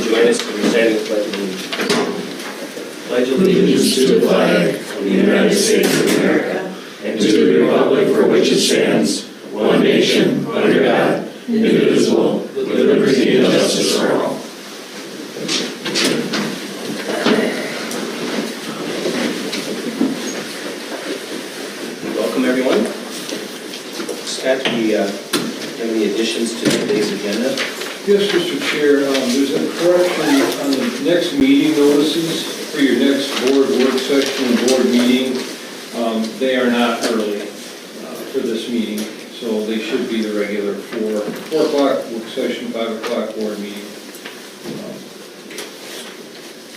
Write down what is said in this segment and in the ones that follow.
join us in reciting the Pledge of Allegiance. Pledge allegiance to the flag of the United States of America and to the republic for which it stands, one nation, under God, indivisible, with liberty and justice for all. Welcome, everyone. Scott, do we have any additions to today's agenda? Yes, Mr. Chair, there's a correction on the next meeting notices for your next board work session and board meeting. They are not early for this meeting, so they should be the regular 4 o'clock work session, 5 o'clock board meeting.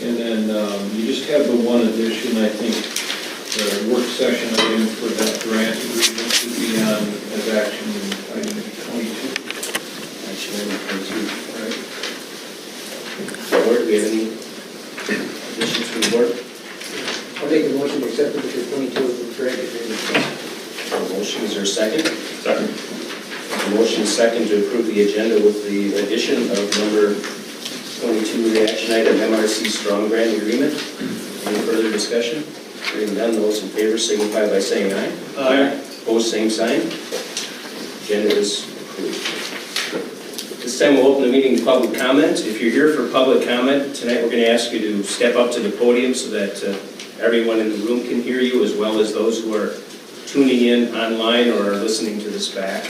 And then you just have the one addition, I think, the work session item for that grant agreement should be on as action item 22. Action item 22. All right. Board, do we have any additions from the board? I'll make a motion to accept number 22 as the grant agreement. Motion, is there a second? Second. Motion second to approve the agenda with the addition of number 22, the action item MRC Strong Grant Agreement. Any further discussion? Hearing none, those in favor signify by saying aye. Aye. Opposed, same sign. Agenda is approved. This time we'll open the meeting to public comment. If you're here for public comment, tonight we're going to ask you to step up to the podium so that everyone in the room can hear you, as well as those who are tuning in online or are listening to this back.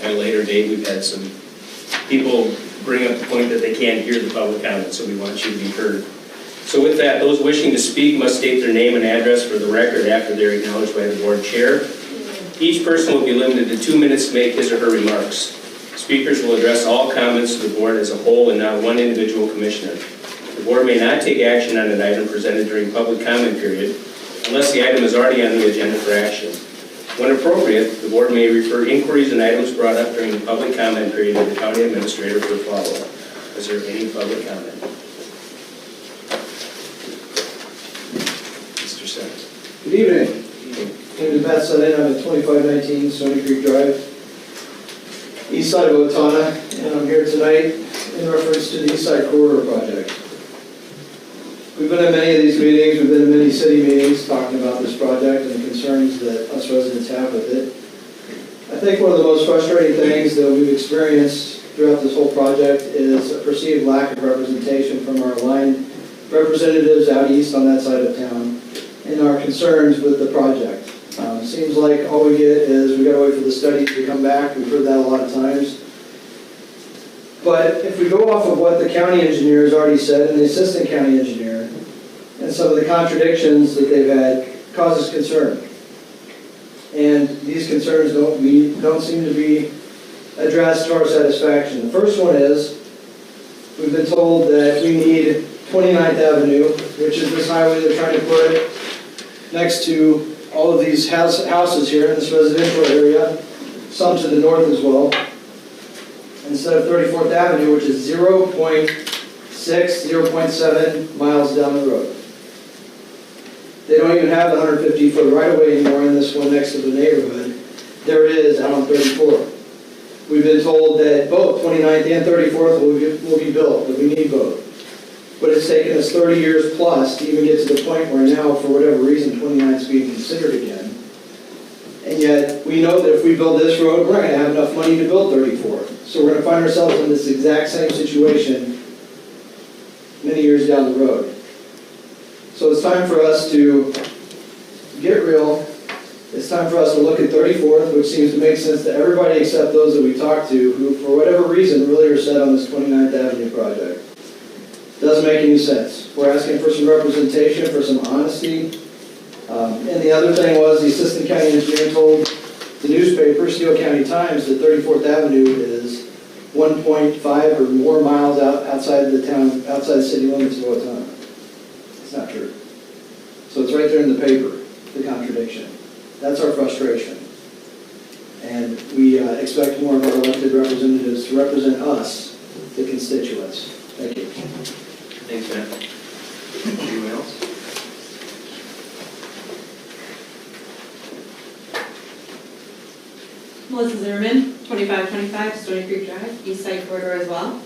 At a later date, we've had some people bring up the point that they can't hear the public comment, so we want you to be heard. So with that, those wishing to speak must state their name and address for the record after they're acknowledged by the board chair. Each person will be limited to 2 minutes to make his or her remarks. Speakers will address all comments to the board as a whole and not one individual commissioner. The board may not take action on an item presented during public comment period unless the item is already on the agenda for action. When appropriate, the board may refer inquiries and items brought up during the public comment period to the county administrator for follow-up. Is there any public comment? Mr. Sens. Good evening. Name is Matt Sutton. I'm at 2519 Stony Creek Drive, east side of Owatonna, and I'm here tonight in reference to the East Side Corridor Project. We've been at many of these meetings, we've been in many city meetings talking about this project and the concerns that us residents have with it. I think one of the most frustrating things that we've experienced throughout this whole project is a perceived lack of representation from our aligned representatives out east on that side of town and our concerns with the project. Seems like all we get is we got to wait for the study to come back. We've heard that a lot of times. But if we go off of what the county engineer has already said and the assistant county engineer and some of the contradictions that they've had causes concern. And these concerns don't seem to be addressed to our satisfaction. The first one is we've been told that we need 29th Avenue, which is this highway they're trying to put next to all of these houses here in this residential area, some to the north as well, instead of 34th Avenue, which is 0.6, 0.7 miles down the road. They don't even have the 150-foot right-of-way anymore in this one next to the neighborhood. There is out on 34th. We've been told that both 29th and 34th will be built, but we need both. But it's taken us 30 years plus to even get to the point where now, for whatever reason, 29th is being considered again. And yet, we know that if we build this road, we're not going to have enough money to build 34th. So we're going to find ourselves in this exact same situation many years down the road. So it's time for us to get real. It's time for us to look at 34th, which seems to make sense to everybody except those that we talk to who, for whatever reason, really are set on this 29th Avenue project. Doesn't make any sense. We're asking for some representation, for some honesty. And the other thing was the assistant county engineer told the newspaper, Steele County Times, that 34th Avenue is 1.5 or more miles outside the town, outside the city limits of Owatonna. It's not true. So it's right there in the paper, the contradiction. That's our frustration. And we expect more of our elected representatives to represent us, the constituents. Thank you. Thanks, Matt. Anyone else? Melissa Zimmerman, 2525 Stony Creek Drive, East Side Corridor as well.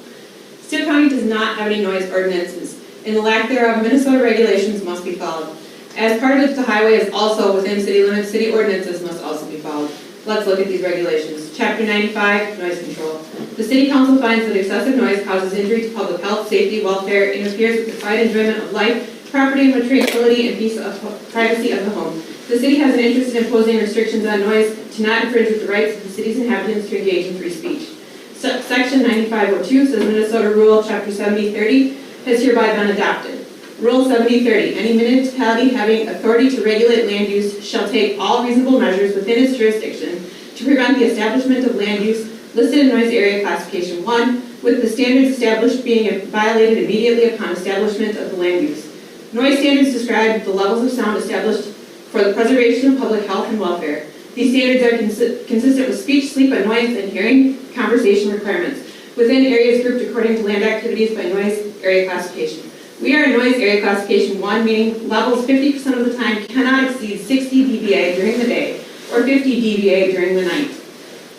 Stitt County does not have any noise ordinances. In the lack thereof, Minnesota regulations must be followed. As part of it, the highway is also within city limits. City ordinances must also be followed. Let's look at these regulations. Chapter 95, noise control. The city council finds that excessive noise causes injury to public health, safety, welfare, interferes with the quiet enjoyment of life, property, and tranquility and peace of privacy of the home. The city has an interest in imposing restrictions on noise to not infringe with the rights of the city's inhabitants to engage in free speech. Section 9502 says Minnesota Rule Chapter 7030 has hereby been adopted. Rule 7030, any municipality having authority to regulate land use shall take all reasonable measures within its jurisdiction to prevent the establishment of land use listed in noise area classification 1, with the standards established being violated immediately upon establishment of the land use. Noise standards describe the levels of sound established for the preservation of public health and welfare. These standards are consistent with speech, sleep, and noise, and hearing conversation requirements within areas grouped according to land activities by noise area classification. We are in noise area classification 1, meaning levels 50% of the time cannot exceed 60 dBA during the day or 50 dBA during the night.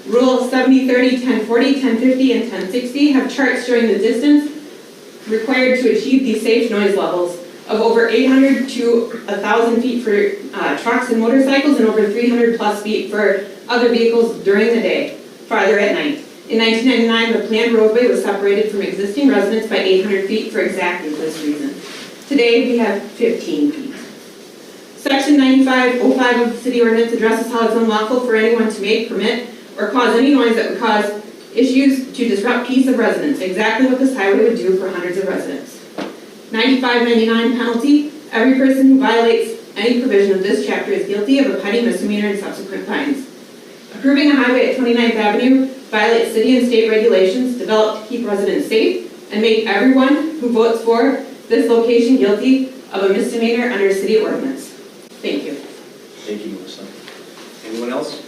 Rule 7030, 1040, 1050, and 1060 have charts showing the distance required to achieve these safe noise levels of over 800 to 1,000 feet for trucks and motorcycles and over 300 plus feet for other vehicles during the day, farther at night. In 1999, the planned roadway was separated from existing residents by 800 feet for exactly this reason. Today, we have 15 feet. Section 9505 of the city ordinance addresses how it's unlawful for anyone to make, permit, or cause any noise that would cause issues to disrupt peace of residents, exactly what this highway would do for hundreds of residents. 9599 penalty, every person who violates any provision of this chapter is guilty of a petty misdemeanor and subsequent fines. Approving a highway at 29th Avenue violates city and state regulations developed to keep residents safe and make everyone who votes for this location guilty of a misdemeanor under city ordinance. Thank you. Thank you, Melissa. Anyone else?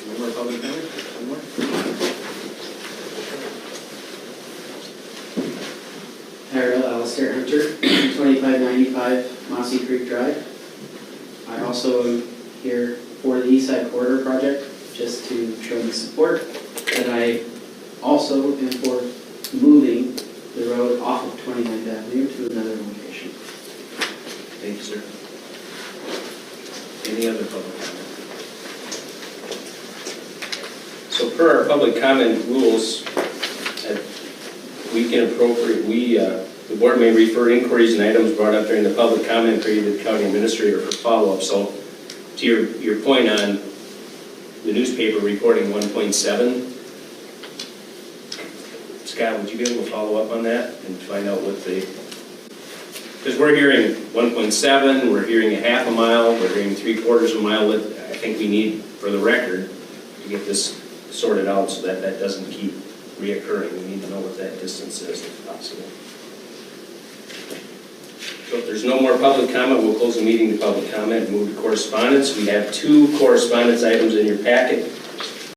No more public comment? One more? Harold Alistair Hunter, 2595 Mossy Creek Drive. I also am here for the East Side Corridor project, just to show the support that I also am for moving the road off of 29th Avenue to another location. Thank you, sir. Any other public comment? So per our public comment rules, we can appropriate, the board may refer inquiries and items brought up during the public comment period to the county administrator for follow-up. So to your point on the newspaper reporting 1.7, Scott, would you be able to follow up on that and find out what because we're hearing 1.7, we're hearing a half a mile, we're hearing 3/4 of a mile. I think we need, for the record, to get this sorted out so that that doesn't keep reoccurring. We need to know what that distance is if possible. So if there's no more public comment, we'll close the meeting to public comment and move to correspondence. We have 2 correspondence items in your packet.